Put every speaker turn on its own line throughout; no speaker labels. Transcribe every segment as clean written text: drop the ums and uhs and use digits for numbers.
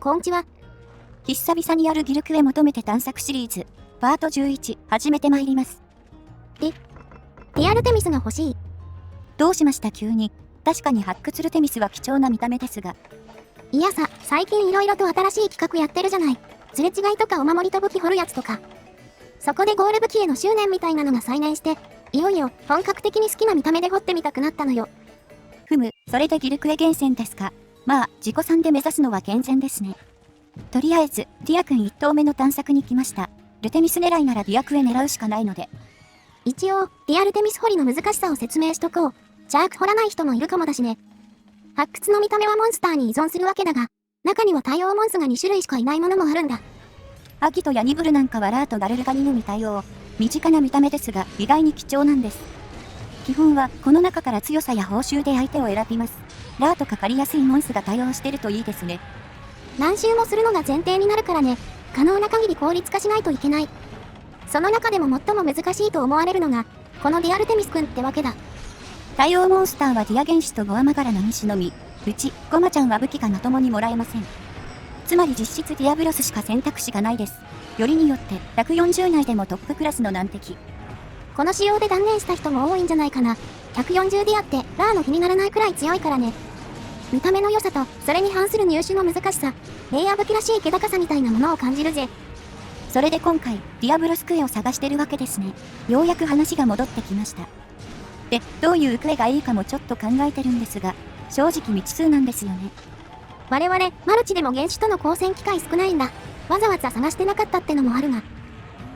こんちは。
久々にやるギルクエ求めて探索シリーズ、パート11、始めてまいります。
ディアルテミスが欲しい。
どうしました急に。確かに発掘ルテミスは貴重な見た目ですが。
いやさ、最近いろいろと新しい企画やってるじゃない。すれ違いとかお守りと武器掘るやつとか。そこでゴール武器への執念みたいなのが再燃して、いよいよ本格的に好きな見た目で掘ってみたくなったのよ。
ふむ、それでギルクエ厳選ですか。まあ、自己産で目指すのは健全ですね。とりあえず、ディア君1投目の探索に来ました。ルテミス狙いならディアクエ狙うしかないので。
一応、ディアルテミス掘りの難しさを説明しとこう。チャーク掘らない人もいるかもだしね。発掘の見た目はモンスターに依存するわけだが、中には対応モンスが2種類しかいないものもあるんだ。
アギトやニブルなんかはラーとガルルガニのみ対応。身近な見た目ですが、意外に貴重なんです。基本は、この中から強さや報酬で相手を選びます。ラーとかかりやすいモンスが対応してるといいですね。
何周もするのが前提になるからね。可能な限り効率化しないといけない。その中でも最も難しいと思われるのが、このディアルテミス君ってわけだ。
対応モンスターはディア原種とゴアマガラの2種のみ。うち、ゴマちゃんは武器がまともにもらえません。つまり実質ディアブロスしか選択肢がないです。よりによって140内でもトップクラスの難敵。
この仕様で断念した人も多いんじゃないかな。140ディアってラーの気にならないくらい強いからね。見た目の良さとそれに反する入手の難しさ、レイヤー武器らしい気高さみたいなものを感じるぜ。
それで今回、ディアブロスクエを探してるわけですね。ようやく話が戻ってきました。で、どういうクエがいいかもちょっと考えてるんですが、正直未知数なんですよね。
我々、マルチでも原種との交戦機会少ないんだ。わざわざ探してなかったってのもあるが。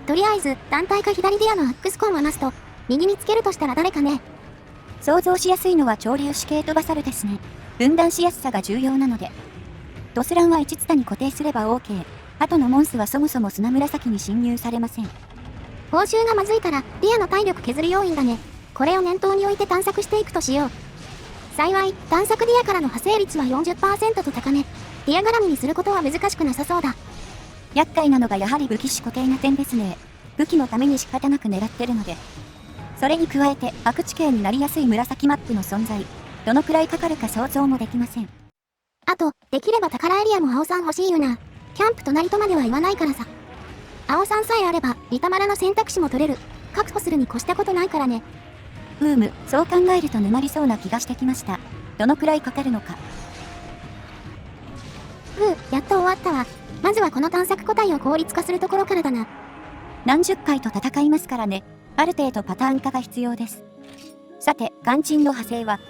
とりあえず、団体か左ディアのアックスコンはマスト。右につけるとしたら誰かね。
想像しやすいのは潮流死系とバサルですね。分断しやすさが重要なので。ドスランは1ツタに固定すれば OK。後のモンスはそもそも砂紫に侵入されません。
報酬がまずいから、ディアの体力削る要因だね。これを念頭に置いて探索していくとしよう。幸い、探索ディアからの派生率は 40% と高め。ディア絡みにすることは難しくなさそうだ。
厄介なのがやはり武器種固定な点ですね。武器のために仕方なく狙ってるので。それに加えて、悪地形になりやすい紫マップの存在。どのくらいかかるか想像もできません。
あと、できれば宝エリアも青さん欲しいよな。キャンプとなりとまでは言わないからさ。青さんさえあれば、リタマラの選択肢も取れる。確保するに越したことないからね。
そう考えると沼りそうな気がしてきました。どのくらいかかるのか。
やっと終わったわ。まずはこの探索個体を効率化するところからだな。
何十回と戦いますからね。ある程度パターン化が必要です。さて、肝心の派生は。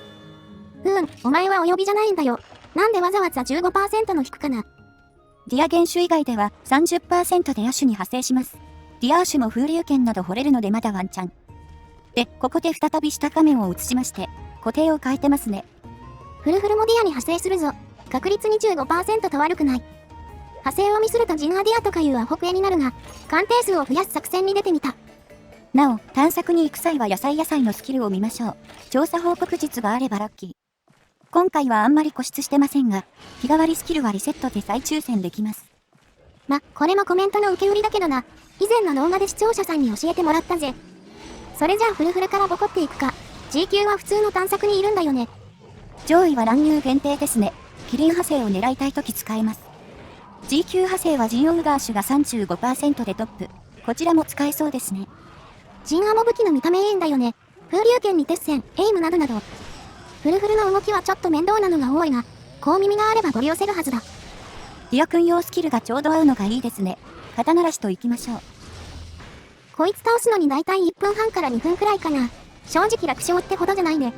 お前はお呼びじゃないんだよ。なんでわざわざ 15% の引くかな。
ディア原種以外では 30% で亜種に派生します。ディア亜種も風流剣など掘れるのでまだワンチャン。で、ここで再び下仮面を移しまして、固定を変えてますね。
フルフルもディアに派生するぞ。確率 25% と悪くない。派生をミスるとジンアディアとかいうアホクエになるが、鑑定数を増やす作戦に出てみた。
なお、探索に行く際は野菜のスキルを見ましょう。調査報告術があればラッキー。今回はあんまり固執してませんが、日替わりスキルはリセットで再抽選できます。
これもコメントの受け売りだけどな。以前の動画で視聴者さんに教えてもらったぜ。それじゃあフルフルからボコっていくか。G 級は普通の探索にいるんだよね。
上位は乱入限定ですね。キリン派生を狙いたいとき使えます。G 級派生はジンオウガーシュが 35% でトップ。こちらも使えそうですね。
ジンアモ武器の見た目いいんだよね。風流剣に鉄線、エイムなどなど。フルフルの動きはちょっと面倒なのが多いが、こう耳があれば取り寄せるはずだ。
ディア君用スキルがちょうど合うのがいいですね。肩慣らしと行きましょう。
こいつ倒すのにだいたい1分半から2分くらいかな。正直楽勝ってほどじゃないね。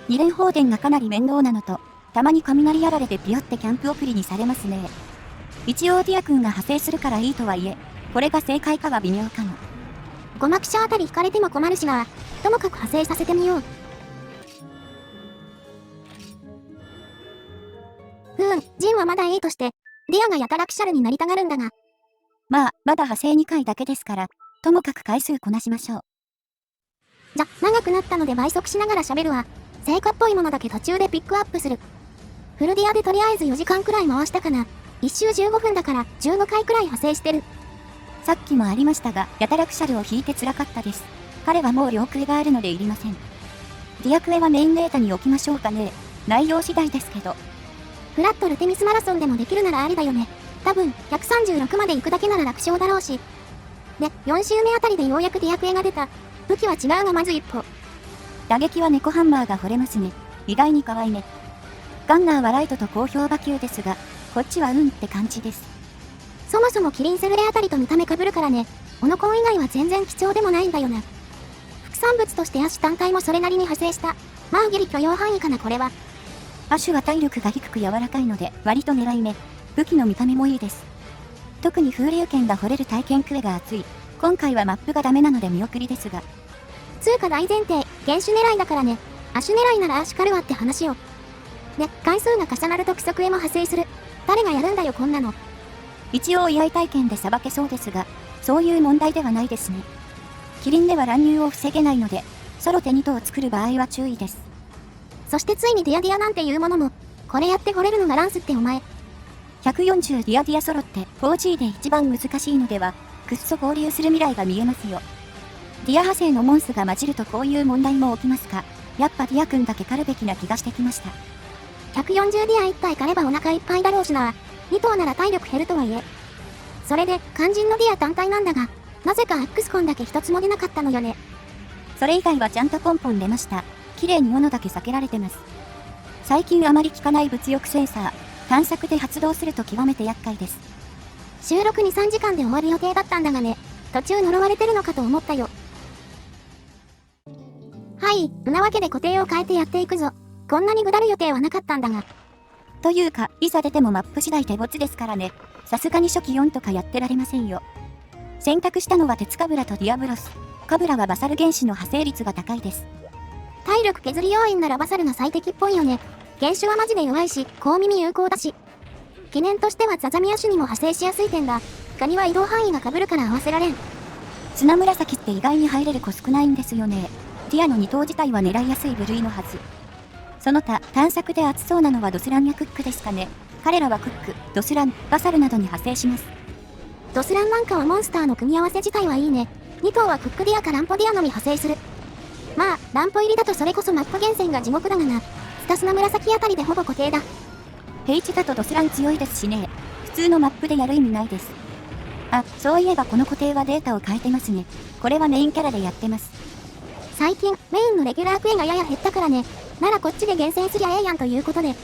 二連放電がかなり面倒なのと、たまに雷やられてピヨってキャンプ送りにされますね。一応ディア君が派生するからいいとはいえ、これが正解かは微妙かも。
ゴマクシャあたり引かれても困るしな。ともかく派生させてみよう。ジンはまだいいとして、ディアがやたらクシャルになりたがるんだが。
まだ派生2回だけですから、ともかく回数こなしましょう。
長くなったので倍速しながら喋るわ。成果っぽいものだけ途中でピックアップする。フルディアでとりあえず4時間くらい回したかな。1周15分だから15回くらい派生してる。
さっきもありましたが、やたらクシャルを引いて辛かったです。彼はもう両クエがあるのでいりません。ディアクエはメインデータに置きましょうかね。内容次第ですけど。
フラットルテミスマラソンでもできるならありだよね。多分、136まで行くだけなら楽勝だろうし。で、4周目あたりでようやくディアクエが出た。武器は違うがまず一歩。
打撃は猫ハンマーが惚れますね。意外に可愛いね。ガンナーはライトと好評馬級ですが、こっちはって感じです。
そもそもキリンセルレあたりと見た目被るからね。オノコン以外は全然貴重でもないんだよな。副産物としてアシュ単体もそれなりに派生した。まあギリ許容範囲かなこれは。
アシュは体力が低く柔らかいので割と狙い目。武器の見た目もいいです。特に風流剣が惚れる体験クエが熱い。今回はマップがダメなので見送りですが。
通過大前提、原種狙いだからね。アシュ狙いならアシュカルはって話よ。で、回数が重なると規則へも派生する。誰がやるんだよこんなの。
一応居合体験でさばけそうですが、そういう問題ではないですね。キリンでは乱入を防げないので、ソロ手2頭を作る場合は注意です。
そしてついにディアディアなんていうものも、これやって惚れるのがランスってお前。
140ディアディアソロって 4G で一番難しいのでは、くっそ合流する未来が見えますよ。ディア派生のモンスが混じるとこういう問題も起きますか。やっぱディア君だけ狩るべきな気がしてきました。
140ディア1体狩ればお腹いっぱいだろうしな。2頭なら体力減るとはいえ。それで肝心のディア単体なんだが、なぜかアックスコンだけ一つも出なかったのよね。
それ以外はちゃんとポンポン出ました。綺麗に斧だけ避けられてます。最近あまり効かない物欲センサー、探索で発動すると極めて厄介です。
収録2、3時間で終わる予定だったんだがね、途中呪われてるのかと思ったよ。はい、なわけで固定を変えてやっていくぞ。こんなにぐだる予定はなかったんだが。
というか、いざ出てもマップ次第手持ちですからね。さすがに初期4とかやってられませんよ。選択したのは鉄カブラとディアブロス。カブラはバサル原種の派生率が高いです。
体力削り要因ならバサルが最適っぽいよね。原種はマジで弱いし、高耳有効だし。記念としてはザザミア種にも派生しやすい点だ。ガニは移動範囲が被るから合わせられん。
砂紫って意外に入れる子少ないんですよね。ディアの2頭自体は狙いやすい部類のはず。その他、探索で熱そうなのはドスランやクックですかね。彼らはクック、ドスラン、バサルなどに派生します。
ドスランなんかはモンスターの組み合わせ自体はいいね。2頭はクックディアかランポディアのみ派生する。まあ、ランポ入りだとそれこそマップ厳選が地獄だがな。スタスナ紫あたりでほぼ固定だ。
平地だとドスラン強いですしね。普通のマップでやる意味ないです。あ、そういえばこの固定はデータを変えてますね。これはメインキャラでやってます。
最近、メインのレギュラークエがやや減ったからね。ならこっちで厳選すりゃええやんということで。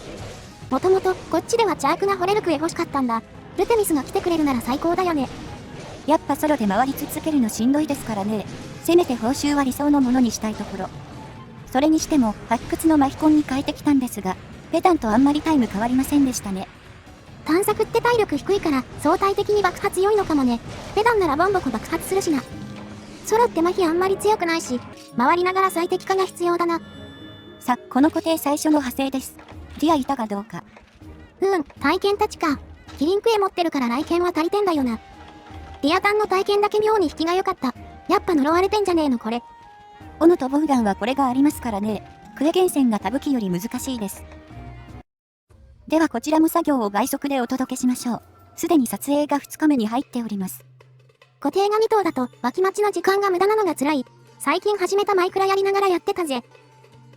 もともと、こっちではチャークが掘れるクエ欲しかったんだ。ルテミスが来てくれるなら最高だよね。
やっぱソロで回り続けるのしんどいですからね。せめて報酬は理想のものにしたいところ。それにしても、発掘のマヒコンに変えてきたんですが、ペタンとあんまりタイム変わりませんでしたね。
探索って体力低いから、相対的に爆発良いのかもね。ペダンならボンボコ爆発するしな。ソロって麻痺あんまり強くないし、回りながら最適化が必要だな。
さ、この固定最初の派生です。ディアいたかどうか。
体験たちか。キリンクエ持ってるから来剣は足りてんだよな。ディアタンの体験だけ妙に引きが良かった。やっぱ呪われてんじゃねえのこれ。
斧とボウガンはこれがありますからね。クエ厳選が他武器より難しいです。ではこちらも作業を倍速でお届けしましょう。すでに撮影が2日目に入っております。
固定が2頭だと脇待ちの時間が無駄なのが辛い。最近始めたマイクラやりながらやってたぜ。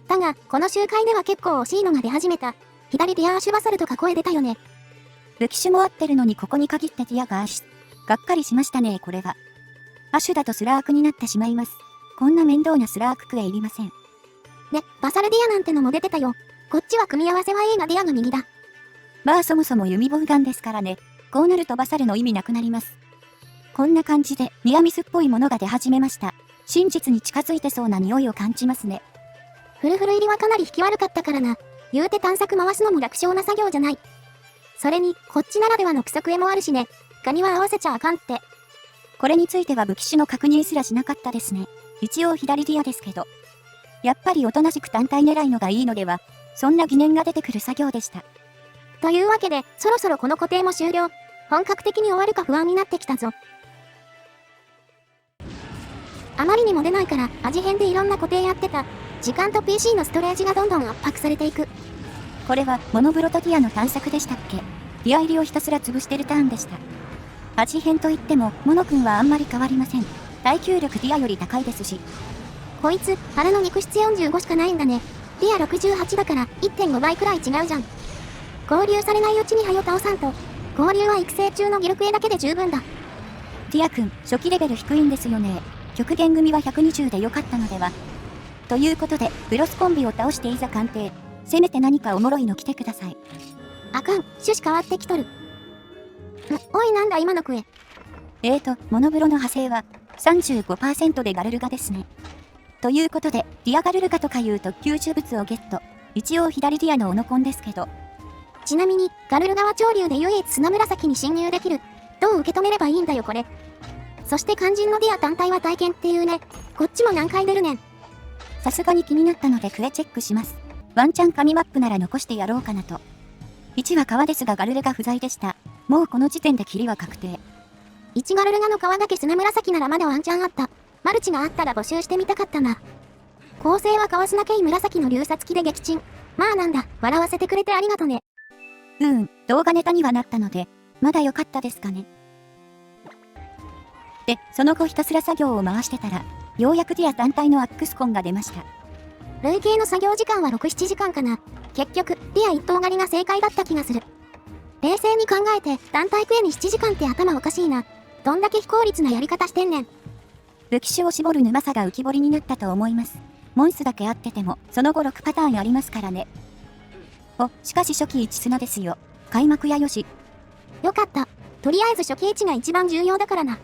だが、この周回では結構惜しいのが出始めた。左ディアアシュバサルとか声出たよね。
武器種も合ってるのにここに限ってディアがアシュ。がっかりしましたねこれは。アシュだとスラークになってしまいます。こんな面倒なスラーククエいりません。
で、バサルディアなんてのも出てたよ。こっちは組み合わせは A がディアが右だ。
まあそもそも弓ボウガンですからね。こうなるとバサルの意味なくなります。こんな感じでニアミスっぽいものが出始めました。真実に近づいてそうな匂いを感じますね。
フルフル入りはかなり引き悪かったからな。言うて探索回すのも楽勝な作業じゃない。それに、こっちならではのクソクエもあるしね。ガニは合わせちゃあかんって。
これについては武器種の確認すらしなかったですね。一応左ディアですけど。やっぱりおとなしく単体狙いのがいいのでは、そんな疑念が出てくる作業でした。
というわけで、そろそろこの固定も終了。本格的に終わるか不安になってきたぞ。あまりにも出ないから、味変でいろんな固定やってた。時間と PC のストレージがどんどん圧迫されていく。
これは、モノブロとディアの探索でしたっけ？ディア入りをひたすら潰してるターンでした。味変といっても、モノ君はあんまり変わりません。耐久力ディアより高いですし。
こいつ、腹の肉質45しかないんだね。ディア68だから 1.5 倍くらい違うじゃん。こ交流されないうちにはよ倒さんと、交流は育成中のギルクエだけで十分だ。
ディア君、初期レベル低いんですよね。極限組は120で良かったのでは。ということで、ブロスコンビを倒していざ鑑定。せめて何かおもろいの来てください。
あかん、趣旨変わってきとる。おいなんだ今の声。
モノブロの派生は 35% でガルルガですね。ということで、ディアガルルガとかいうと吸収物をゲット。一応左ディアのオノコンですけど。
ちなみに、ガルルガは潮流で唯一砂紫に侵入できる。どう受け止めればいいんだよこれ。そして肝心のディア単体は体験っていうね。こっちも何回出るねん。
さすがに気になったのでクエチェックします。ワンチャン紙マップなら残してやろうかなと。1は川ですがガルルガ不在でした。もうこの時点でキリは確定。
1ガルルガの川だけ砂紫ならまだワンチャンあった。マルチがあったら募集してみたかったな。構成は川砂系紫の流殺機で撃沈。まあなんだ、笑わせてくれてありがとね。
動画ネタにはなったので、まだ良かったですかね。で、その後ひたすら作業を回してたら、ようやくディア単体のアックスコンが出ました。
累計の作業時間は6、7時間かな。結局、ディア一頭狩りが正解だった気がする。冷静に考えて、団体クエに7時間って頭おかしいな。どんだけ非効率なやり方してんねん。
武器種を絞る沼さが浮き彫りになったと思います。モンスだけあってても、その後6パターンありますからね。しかし初期1砂ですよ。開幕やよし。
よかった。とりあえず初期位置が一番重要だからな。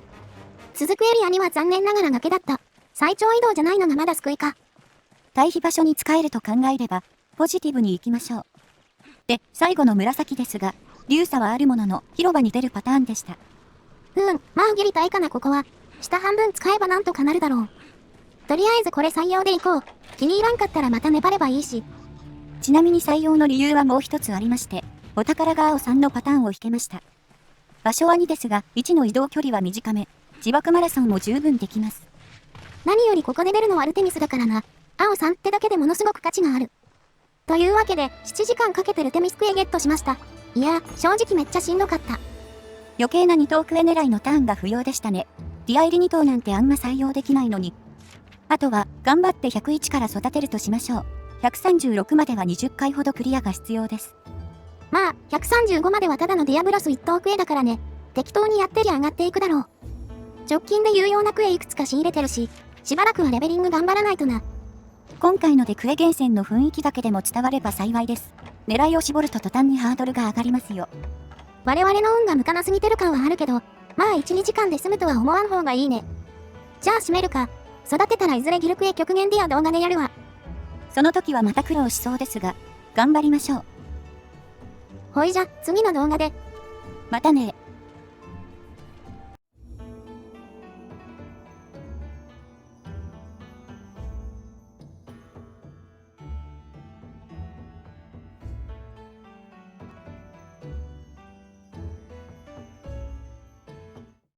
続くエリアには残念ながら崖だった。最長移動じゃないのがまだ救いか。
対比場所に使えると考えれば、ポジティブに行きましょう。で、最後の紫ですが、流差はあるものの、広場に出るパターンでした。
まあギリ大かなここは。下半分使えばなんとかなるだろう。とりあえずこれ採用でいこう。気に入らんかったらまた粘ればいいし。
ちなみに採用の理由はもう一つありまして、お宝が青3のパターンを引けました。場所は2ですが、1の移動距離は短め。自爆マラソンも十分できます。
何よりここで出るのはアルテミスだからな。青3ってだけでものすごく価値がある。というわけで、7時間かけてルテミスクエゲットしました。いや、正直めっちゃしんどかった。
余計な2等クエ狙いのターンが不要でしたね。ディア入り2等なんてあんま採用できないのに。あとは、頑張って101から育てるとしましょう。136までは20回ほどクリアが必要です。
まあ、135まではただのディアブロス1等クエだからね。適当にやってりゃ上がっていくだろう。直近で有用なクエいくつか仕入れてるし、しばらくはレベリング頑張らないとな。
今回のでクエ厳選の雰囲気だけでも伝われば幸いです。狙いを絞ると途端にハードルが上がりますよ。
我々の運が向かなすぎてる感はあるけど、まあ1、2時間で済むとは思わん方がいいね。じゃあ閉めるか。育てたらいずれギルクエ極限ディア動画でやるわ。
その時はまた苦労しそうですが、頑張りましょう。
ほいじゃ、次の動画で。
またね。